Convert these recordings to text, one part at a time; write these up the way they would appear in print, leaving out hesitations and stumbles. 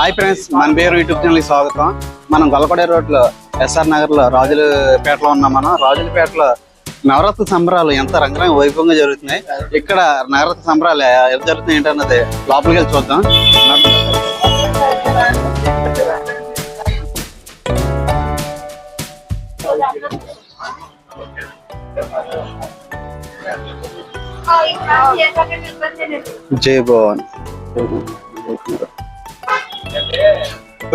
Hi friends, మన పేరు YouTube ఛానల్కి స్వాగతం. మనం గొల్లకొండ రోడ్లో ఎస్ఆర్ నగర్లో రాజులపేటలో ఉన్నాం. మనం రాజులపేటలో నవరాత్రి సంబరాలు ఎంత రంగరంగ వైభవంగా జరుగుతున్నాయి. ఇక్కడ నవరాత్రి సంబరాలు ఎంత జరుగుతున్నాయి ఏంటన్నది లోపలికి వెళ్ళి చూద్దాం. జై భవన్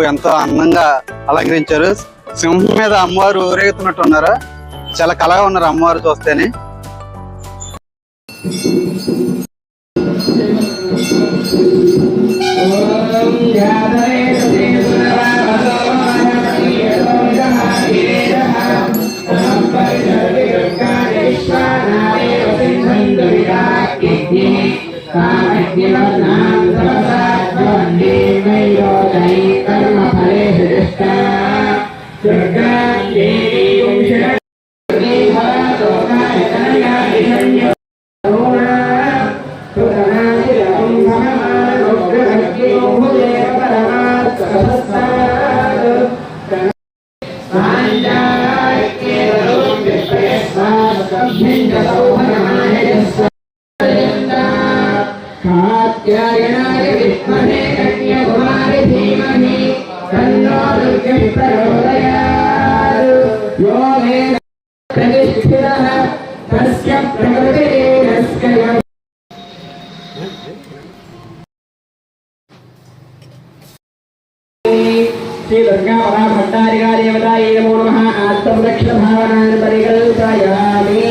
ఎంతో అందంగా అలంకరించారు. సింహం మీద అమ్మవారు ఊరేగుతున్నట్టు ఉన్నారు. చాలా కళగా ఉన్నారు అమ్మవారు చూస్తేనే. श्री दुर्गा भट्टारिका देवतायै नमो नमः। आत्म दक्षिण भावनां परिकल्पयामि।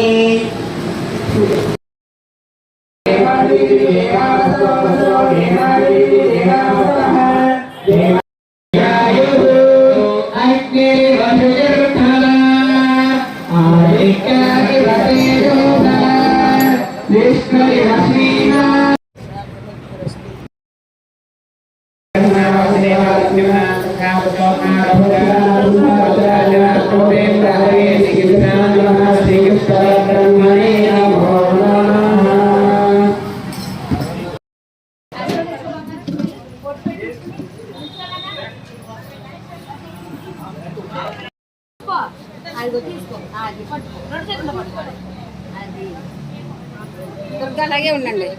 దుర్గా అలాగే ఉండండి.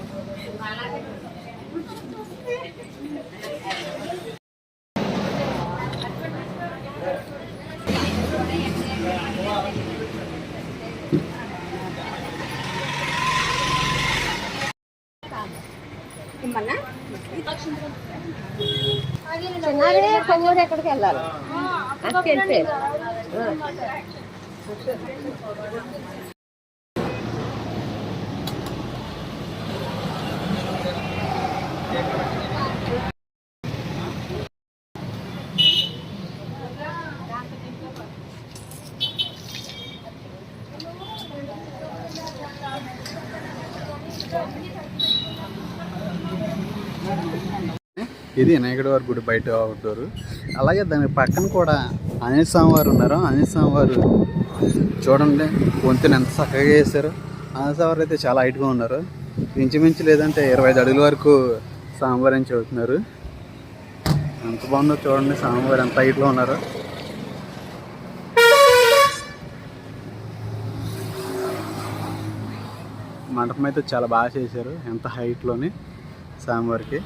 అదే కొమ్మూరు ఎక్కడికి వెళ్ళాలి. ఇది వినాయకుడి వారి గుడి బయట అవుట్డోర్. అలాగే దాని పక్కన కూడా ఆంజనేయ స్వామి వారు ఉన్నారు. ఆంజనేయ స్వామి వారు చూడండి వంతుని ఎంత చక్కగా చేశారు. ఆంజనేయ స్వామి వారు అయితే చాలా హైట్గా ఉన్నారు. ఇంచుమించు లేదంటే 25 అడుగుల వరకు స్వామివారు అని చెబుతున్నారు. ఎంత బాగుందో చూడండి, స్వామివారు ఎంత హైట్లో ఉన్నారు. మండపం అయితే చాలా బాగా చేశారు, ఎంత హైట్లోని స్వామివారికి.